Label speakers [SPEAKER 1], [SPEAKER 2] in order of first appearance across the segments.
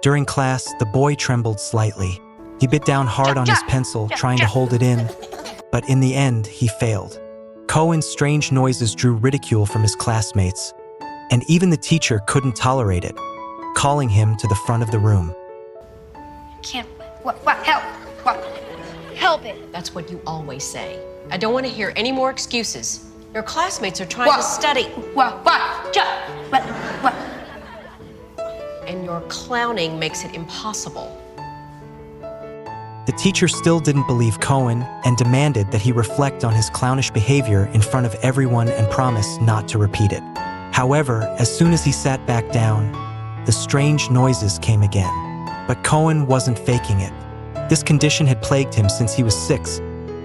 [SPEAKER 1] During class, the boy trembled slightly. He bit down hard on his pencil, trying to hold it in, but in the end, he failed. Cohen's strange noises drew ridicule from his classmates, and even the teacher couldn't tolerate it, calling him to the front of the room.
[SPEAKER 2] Can't. What? Help! What? Help it!
[SPEAKER 3] That's what you always say. I don't want to hear any more excuses. Your classmates are trying to study.
[SPEAKER 2] What?
[SPEAKER 3] And your clowning makes it impossible.
[SPEAKER 1] The teacher still didn't believe Cohen and demanded that he reflect on his clownish behavior in front of everyone and promise not to repeat it. However, as soon as he sat back down, the strange noises came again. But Cohen wasn't faking it. This condition had plagued him since he was 6,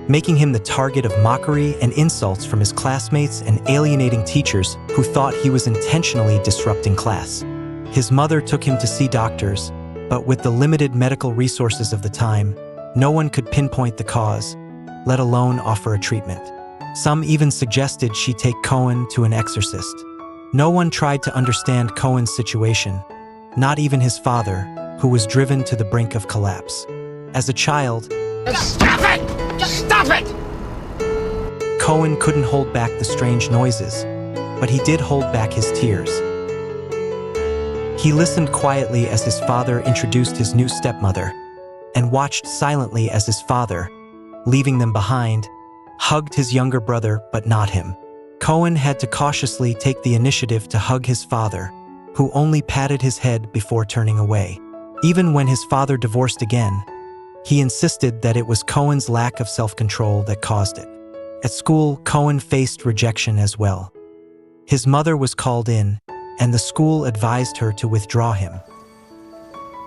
[SPEAKER 1] making him the target of mockery and insults from his classmates and alienating teachers who thought he was intentionally disrupting class. His mother took him to see doctors, but with the limited medical resources of the time, no one could pinpoint the cause, let alone offer a treatment. Some even suggested she take Cohen to an exorcist. No one tried to understand Cohen's situation, not even his father, who was driven to the brink of collapse. As a child,
[SPEAKER 4] Stop it! Just stop it!
[SPEAKER 1] Cohen couldn't hold back the strange noises, but he did hold back his tears. He listened quietly as his father introduced his new stepmother, and watched silently as his father, leaving them behind, hugged his younger brother but not him. Cohen had to cautiously take the initiative to hug his father, who only patted his head before turning away. Even when his father divorced again, he insisted that it was Cohen's lack of self-control that caused it. At school, Cohen faced rejection as well. His mother was called in, and the school advised her to withdraw him.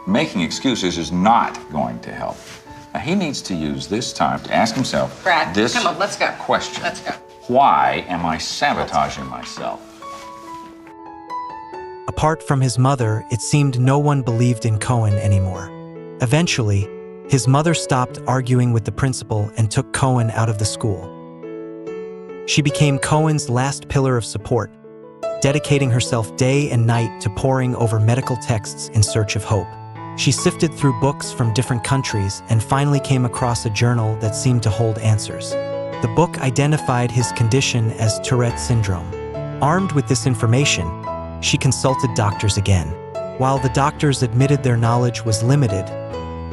[SPEAKER 4] Making excuses is not going to help. Now, he needs to use this time to ask himself
[SPEAKER 3] Brad,
[SPEAKER 4] this
[SPEAKER 3] come on, let's go.
[SPEAKER 4] question.
[SPEAKER 3] Let's go.
[SPEAKER 4] Why am I sabotaging myself?
[SPEAKER 1] Apart from his mother, it seemed no one believed in Cohen anymore. Eventually, his mother stopped arguing with the principal and took Cohen out of the school. She became Cohen's last pillar of support, dedicating herself day and night to poring over medical texts in search of hope. She sifted through books from different countries and finally came across a journal that seemed to hold answers. The book identified his condition as Tourette's syndrome. Armed with this information, she consulted doctors again. While the doctors admitted their knowledge was limited,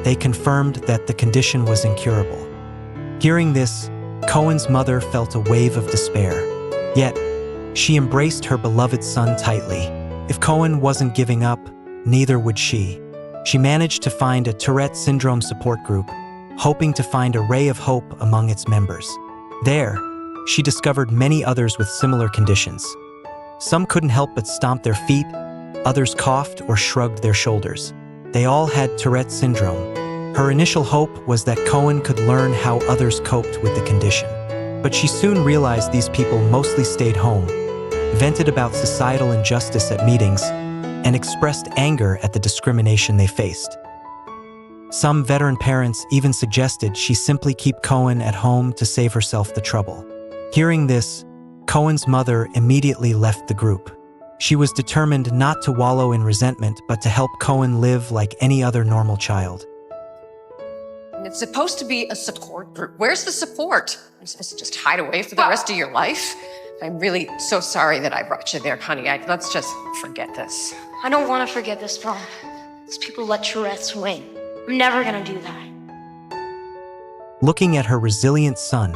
[SPEAKER 1] they confirmed that the condition was incurable. Hearing this, Cohen's mother felt a wave of despair. Yet, she embraced her beloved son tightly. If Cohen wasn't giving up, neither would she. She managed to find a Tourette syndrome support group, hoping to find a ray of hope among its members. There, she discovered many others with similar conditions. Some couldn't help but stomp their feet, others coughed or shrugged their shoulders. They all had Tourette syndrome. Her initial hope was that Cohen could learn how others coped with the condition. But she soon realized these people mostly stayed home, vented about societal injustice at meetings, and expressed anger at the discrimination they faced. Some veteran parents even suggested she simply keep Cohen at home to save herself the trouble. Hearing this, Cohen's mother immediately left the group. She was determined not to wallow in resentment, but to help Cohen live like any other normal child.
[SPEAKER 3] It's supposed to be a support group. Where's the support? You're supposed to just hide away for the rest of your life? I'm really so sorry that I brought you there, honey. Let's just forget this.
[SPEAKER 2] I don't want to forget this, Mom. These people let Tourette's win. I'm never gonna do that.
[SPEAKER 1] Looking at her resilient son,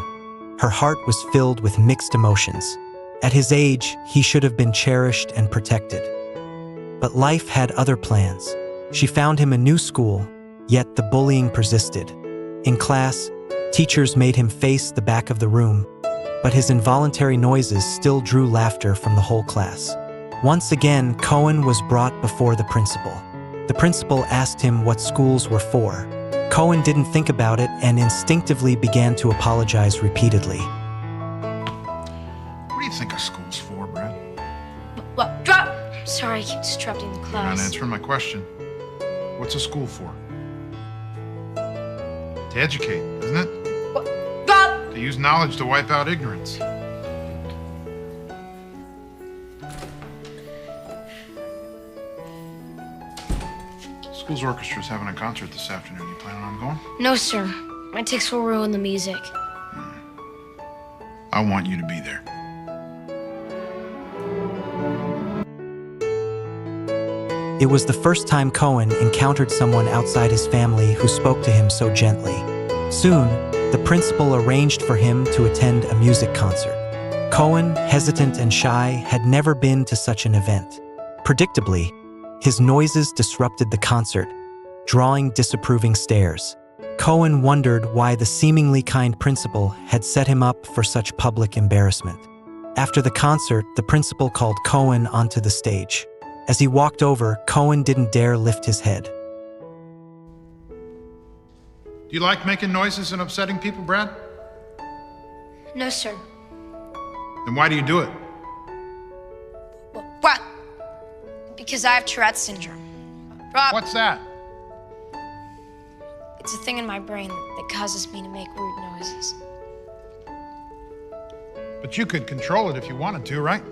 [SPEAKER 1] her heart was filled with mixed emotions. At his age, he should have been cherished and protected. But life had other plans. She found him a new school, yet the bullying persisted. In class, teachers made him face the back of the room, but his involuntary noises still drew laughter from the whole class. Once again, Cohen was brought before the principal. The principal asked him what schools were for. Cohen didn't think about it and instinctively began to apologize repeatedly.
[SPEAKER 5] What do you think a school's for, Brad?
[SPEAKER 2] What? Drop! Sorry, I keep disrupting the
[SPEAKER 5] You're
[SPEAKER 2] class.
[SPEAKER 5] not answering my question. What's a school for? To educate, isn't it?
[SPEAKER 2] What? Drop!
[SPEAKER 5] To use knowledge to wipe out ignorance. School's orchestra's having a concert this afternoon. You planning on going?
[SPEAKER 2] No, sir. My tics will ruin the music.
[SPEAKER 5] I want you to be there.
[SPEAKER 1] It was the first time Cohen encountered someone outside his family who spoke to him so gently. Soon, the principal arranged for him to attend a music concert. Cohen, hesitant and shy, had never been to such an event. Predictably, his noises disrupted the concert, drawing disapproving stares. Cohen wondered why the seemingly kind principal had set him up for such public embarrassment. After the concert, the principal called Cohen onto the stage. As he walked over, Cohen didn't dare lift his head.
[SPEAKER 5] Do you like making noises and upsetting people, Brad?
[SPEAKER 2] No, sir.
[SPEAKER 5] Then why do you do it?
[SPEAKER 2] What? Because I have Tourette's syndrome. Rob,
[SPEAKER 5] What's that?
[SPEAKER 2] it's a thing in my brain that causes me to make weird noises.
[SPEAKER 5] But you could control it if you wanted to, right?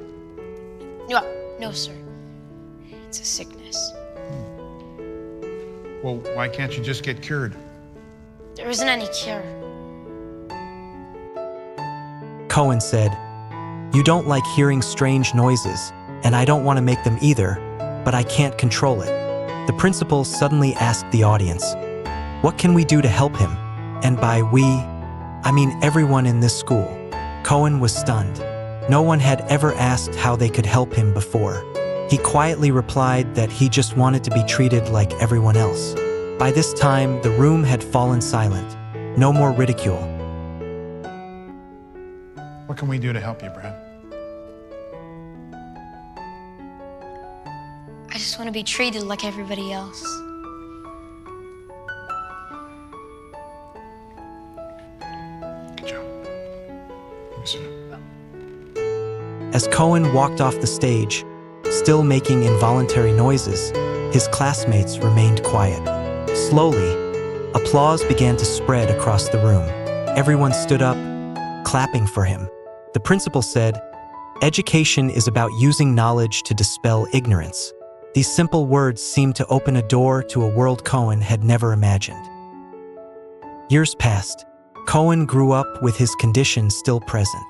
[SPEAKER 2] No, sir. It's a sickness.
[SPEAKER 5] Well, why can't you just get cured?
[SPEAKER 2] There isn't any cure.
[SPEAKER 1] Cohen said, "You don't like hearing strange noises, and I don't want to make them either, but I can't control it." The principal suddenly asked the audience, "What can we do to help him?" And by we, I mean everyone in this school. Cohen was stunned. No one had ever asked how they could help him before. He quietly replied that he just wanted to be treated like everyone else. By this time, the room had fallen silent. No more ridicule.
[SPEAKER 5] What can we do to help you, Brad?
[SPEAKER 2] I just want to be treated like everybody else.
[SPEAKER 5] Good job. Let me see.
[SPEAKER 1] As Cohen walked off the stage, still making involuntary noises, his classmates remained quiet. Slowly, applause began to spread across the room. Everyone stood up, clapping for him. The principal said, "Education is about using knowledge to dispel ignorance." These simple words seemed to open a door to a world Cohen had never imagined. Years passed. Cohen grew up with his condition still present.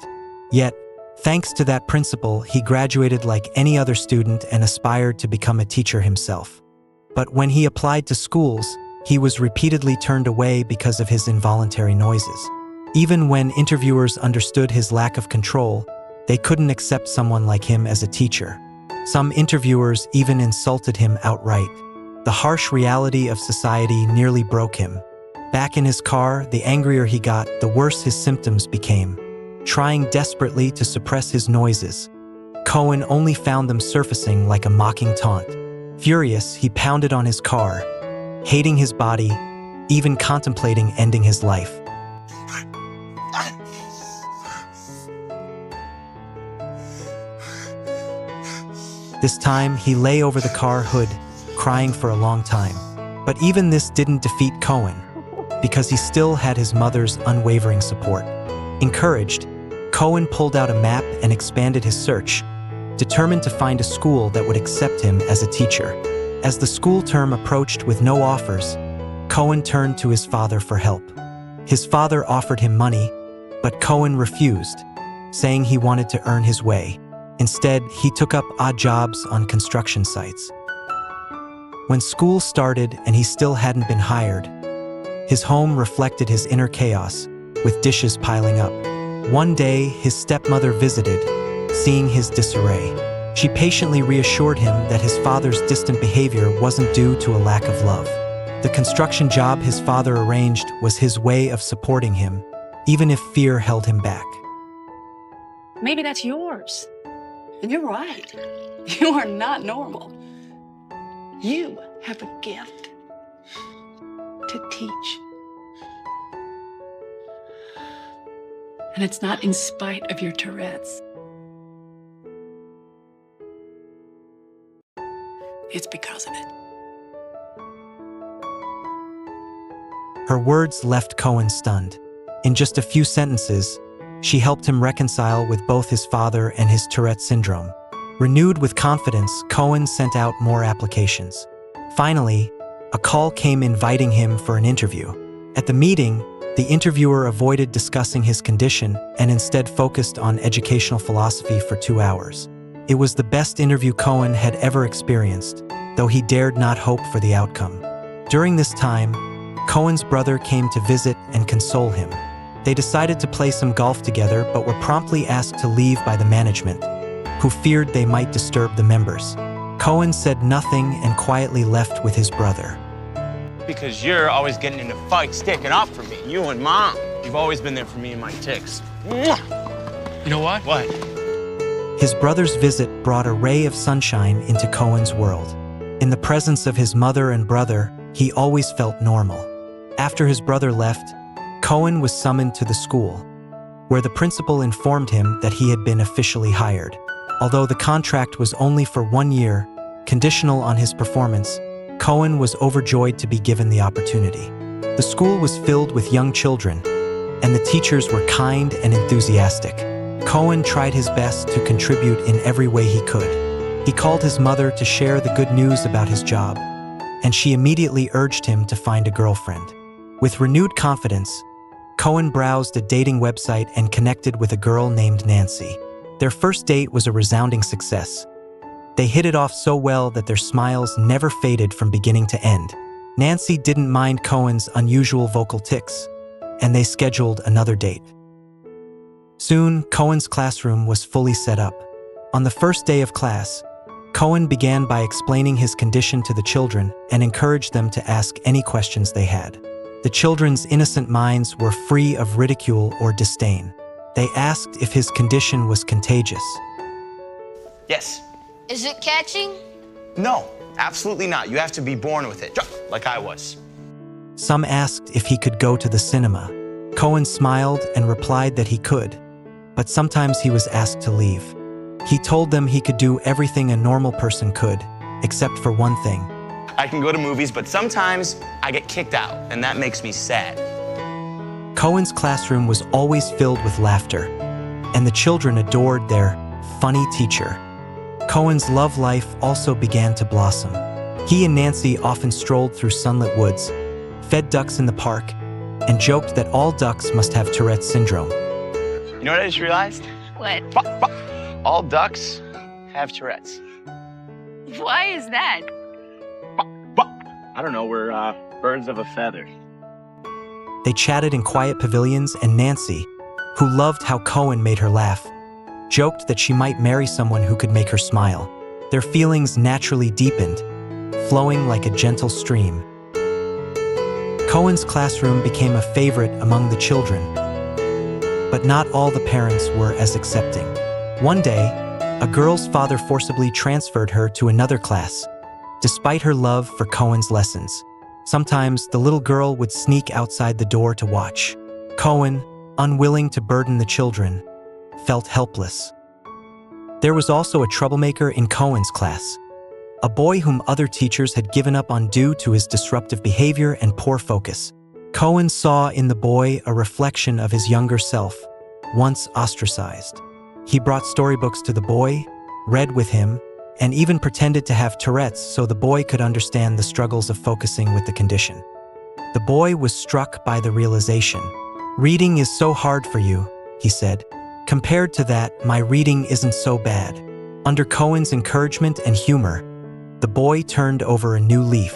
[SPEAKER 1] Yet, thanks to that principal, he graduated like any other student and aspired to become a teacher himself. But when he applied to schools, he was repeatedly turned away because of his involuntary noises. Even when interviewers understood his lack of control, they couldn't accept someone like him as a teacher. Some interviewers even insulted him outright. The harsh reality of society nearly broke him. Back in his car, the angrier he got, the worse his symptoms became. Trying desperately to suppress his noises, Cohen only found them surfacing like a mocking taunt. Furious, he pounded on his car, hating his body, even contemplating ending his life. This time, he lay over the car hood, crying for a long time. But even this didn't defeat Cohen, because he still had his mother's unwavering support. Encouraged, Cohen pulled out a map and expanded his search, determined to find a school that would accept him as a teacher. As the school term approached with no offers, Cohen turned to his father for help. His father offered him money, but Cohen refused, saying he wanted to earn his way. Instead, he took up odd jobs on construction sites. When school started and he still hadn't been hired, his home reflected his inner chaos, with dishes piling up. One day, his stepmother visited, seeing his disarray. She patiently reassured him that his father's distant behavior wasn't due to a lack of love. The construction job his father arranged was his way of supporting him, even if fear held him back.
[SPEAKER 6] Maybe that's yours. And you're right. You are not normal. You have a gift to teach. And it's not in spite of your Tourette's. It's because of it.
[SPEAKER 1] Her words left Cohen stunned. In just a few sentences, she helped him reconcile with both his father and his Tourette syndrome. Renewed with confidence, Cohen sent out more applications. Finally, a call came inviting him for an interview. At the meeting, the interviewer avoided discussing his condition and instead focused on educational philosophy for 2 hours. It was the best interview Cohen had ever experienced, though he dared not hope for the outcome. During this time, Cohen's brother came to visit and console him. They decided to play some golf together but were promptly asked to leave by the management, who feared they might disturb the members. Cohen said nothing and quietly left with his brother.
[SPEAKER 7] Because you're always getting into fights, sticking up for me. You and Mom. You've always been there for me and my tics. Mwah!
[SPEAKER 8] You know what?
[SPEAKER 7] What?
[SPEAKER 1] His brother's visit brought a ray of sunshine into Cohen's world. In the presence of his mother and brother, he always felt normal. After his brother left, Cohen was summoned to the school, where the principal informed him that he had been officially hired. Although the contract was only for 1 year, conditional on his performance, Cohen was overjoyed to be given the opportunity. The school was filled with young children, and the teachers were kind and enthusiastic. Cohen tried his best to contribute in every way he could. He called his mother to share the good news about his job, and she immediately urged him to find a girlfriend. With renewed confidence, Cohen browsed a dating website and connected with a girl named Nancy. Their first date was a resounding success. They hit it off so well that their smiles never faded from beginning to end. Nancy didn't mind Cohen's unusual vocal tics, and they scheduled another date. Soon, Cohen's classroom was fully set up. On the first day of class, Cohen began by explaining his condition to the children and encouraged them to ask any questions they had. The children's innocent minds were free of ridicule or disdain. They asked if his condition was contagious.
[SPEAKER 7] Yes.
[SPEAKER 2] Is it catching?
[SPEAKER 7] No, absolutely not. You have to be born with it, like I was.
[SPEAKER 1] Some asked if he could go to the cinema. Cohen smiled and replied that he could, but sometimes he was asked to leave. He told them he could do everything a normal person could, except for one thing.
[SPEAKER 7] I can go to movies, but sometimes I get kicked out, and that makes me sad.
[SPEAKER 1] Cohen's classroom was always filled with laughter, and the children adored their funny teacher. Cohen's love life also began to blossom. He and Nancy often strolled through sunlit woods, fed ducks in the park, and joked that all ducks must have Tourette's syndrome.
[SPEAKER 7] You know what I just realized?
[SPEAKER 9] What?
[SPEAKER 7] All ducks have Tourette's.
[SPEAKER 9] Why is that?
[SPEAKER 7] I don't know, we're birds of a feather.
[SPEAKER 1] They chatted in quiet pavilions, and Nancy, who loved how Cohen made her laugh, joked that she might marry someone who could make her smile. Their feelings naturally deepened, flowing like a gentle stream. Cohen's classroom became a favorite among the children, but not all the parents were as accepting. One day, a girl's father forcibly transferred her to another class, despite her love for Cohen's lessons. Sometimes the little girl would sneak outside the door to watch. Cohen, unwilling to burden the children, felt helpless. There was also a troublemaker in Cohen's class, a boy whom other teachers had given up on due to his disruptive behavior and poor focus. Cohen saw in the boy a reflection of his younger self, once ostracized. He brought storybooks to the boy, read with him, and even pretended to have Tourette's so the boy could understand the struggles of focusing with the condition. The boy was struck by the realization. "Reading is so hard for you," he said. "Compared to that, my reading isn't so bad." Under Cohen's encouragement and humor, the boy turned over a new leaf.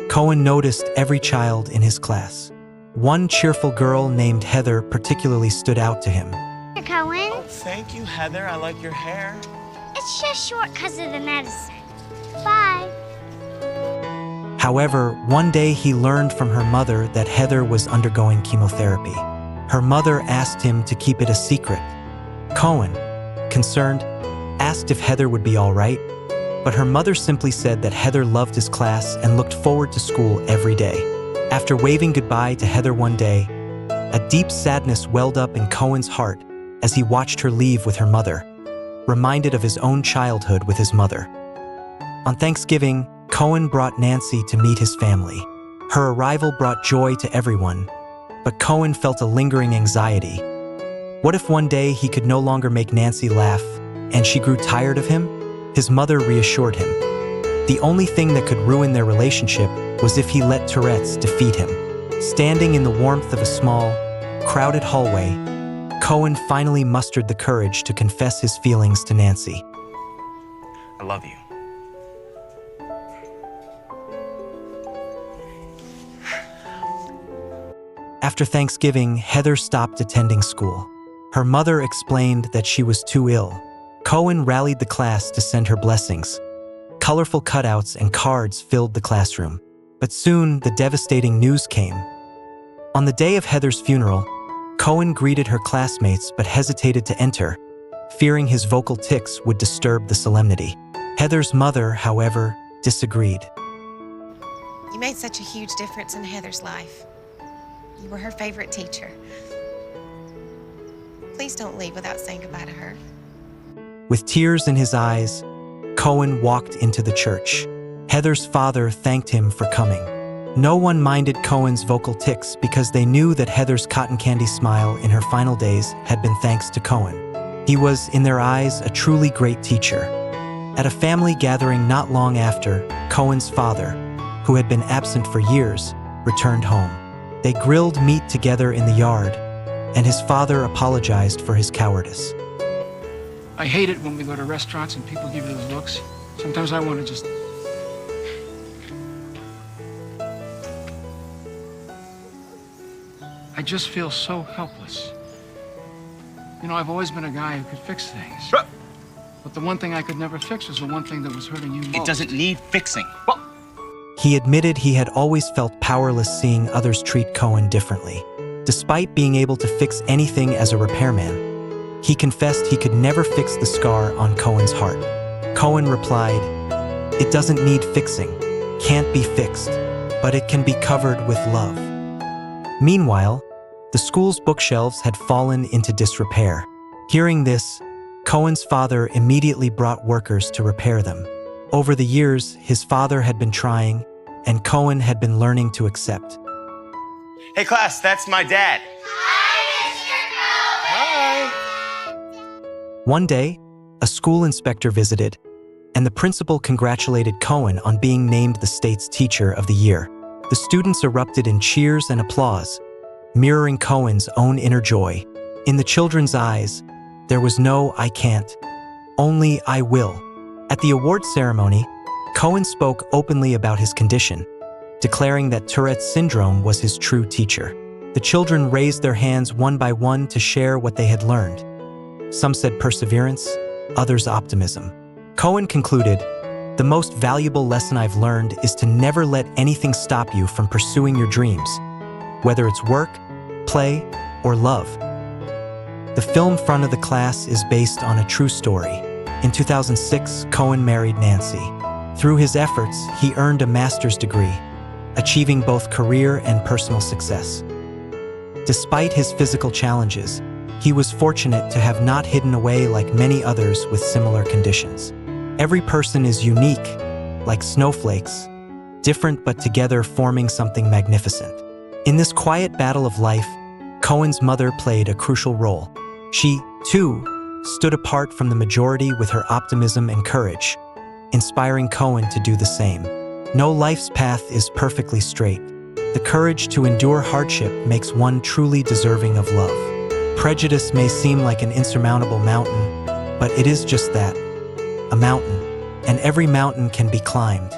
[SPEAKER 1] Cohen noticed every child in his class. One cheerful girl named Heather particularly stood out to him.
[SPEAKER 10] Cohen?
[SPEAKER 7] Oh, thank you, Heather. I like your hair.
[SPEAKER 10] It's just short because of the medicine. Bye.
[SPEAKER 1] However, one day he learned from her mother that Heather was undergoing chemotherapy. Her mother asked him to keep it a secret. Cohen, concerned, asked if Heather would be all right, but her mother simply said that Heather loved his class and looked forward to school every day. After waving goodbye to Heather one day, a deep sadness welled up in Cohen's heart as he watched her leave with her mother, reminded of his own childhood with his mother. On Thanksgiving, Cohen brought Nancy to meet his family. Her arrival brought joy to everyone, but Cohen felt a lingering anxiety. What if one day he could no longer make Nancy laugh, and she grew tired of him? His mother reassured him. The only thing that could ruin their relationship was if he let Tourette's defeat him. Standing in the warmth of a small, crowded hallway, Cohen finally mustered the courage to confess his feelings to Nancy.
[SPEAKER 7] I love you.
[SPEAKER 1] After Thanksgiving, Heather stopped attending school. Her mother explained that she was too ill. Cohen rallied the class to send her blessings. Colorful cutouts and cards filled the classroom. But soon, the devastating news came. On the day of Heather's funeral, Cohen greeted her classmates but hesitated to enter, fearing his vocal tics would disturb the solemnity. Heather's mother, however, disagreed.
[SPEAKER 8] You made such a huge difference in Heather's life. You were her favorite teacher. Please don't leave without saying goodbye to her.
[SPEAKER 1] With tears in his eyes, Cohen walked into the church. Heather's father thanked him for coming. No one minded Cohen's vocal tics because they knew that Heather's cotton candy smile in her final days had been thanks to Cohen. He was, in their eyes, a truly great teacher. At a family gathering not long after, Cohen's father, who had been absent for years, returned home. They grilled meat together in the yard, and his father apologized for his cowardice.
[SPEAKER 11] I hate it when we go to restaurants and people give you those looks. Sometimes I want to just... I just feel so helpless. You know, I've always been a guy who could fix things. But the one thing I could never fix was the one thing that was hurting you most.
[SPEAKER 7] It doesn't need fixing.
[SPEAKER 1] He admitted he had always felt powerless seeing others treat Cohen differently. Despite being able to fix anything as a repairman, he confessed he could never fix the scar on Cohen's heart. Cohen replied, "It doesn't need fixing, can't be fixed, but it can be covered with love." Meanwhile, the school's bookshelves had fallen into disrepair. Hearing this, Cohen's father immediately brought workers to repair them. Over the years, his father had been trying, and Cohen had been learning to accept.
[SPEAKER 7] Hey, class, that's my dad.
[SPEAKER 1] One day, a school inspector visited, and the principal congratulated Cohen on being named the state's Teacher of the Year. The students erupted in cheers and applause, mirroring Cohen's own inner joy. In the children's eyes, there was no "I can't," only "I will." At the award ceremony, Cohen spoke openly about his condition, declaring that Tourette's syndrome was his true teacher. The children raised their hands one by one to share what they had learned. Some said perseverance, others optimism. Cohen concluded, "The most valuable lesson I've learned is to never let anything stop you from pursuing your dreams, whether it's work, play, or love." The film Front of the Class is based on a true story. In 2006, Cohen married Nancy. Through his efforts, he earned a master's degree, achieving both career and personal success. Despite his physical challenges, he was fortunate to have not hidden away like many others with similar conditions. Every person is unique, like snowflakes, different but together forming something magnificent. In this quiet battle of life, Cohen's mother played a crucial role. She, too, stood apart from the majority with her optimism and courage, inspiring Cohen to do the same. No life's path is perfectly straight. The courage to endure hardship makes one truly deserving of love. Prejudice may seem like an insurmountable mountain, but it is just that, a mountain, and every mountain can be climbed.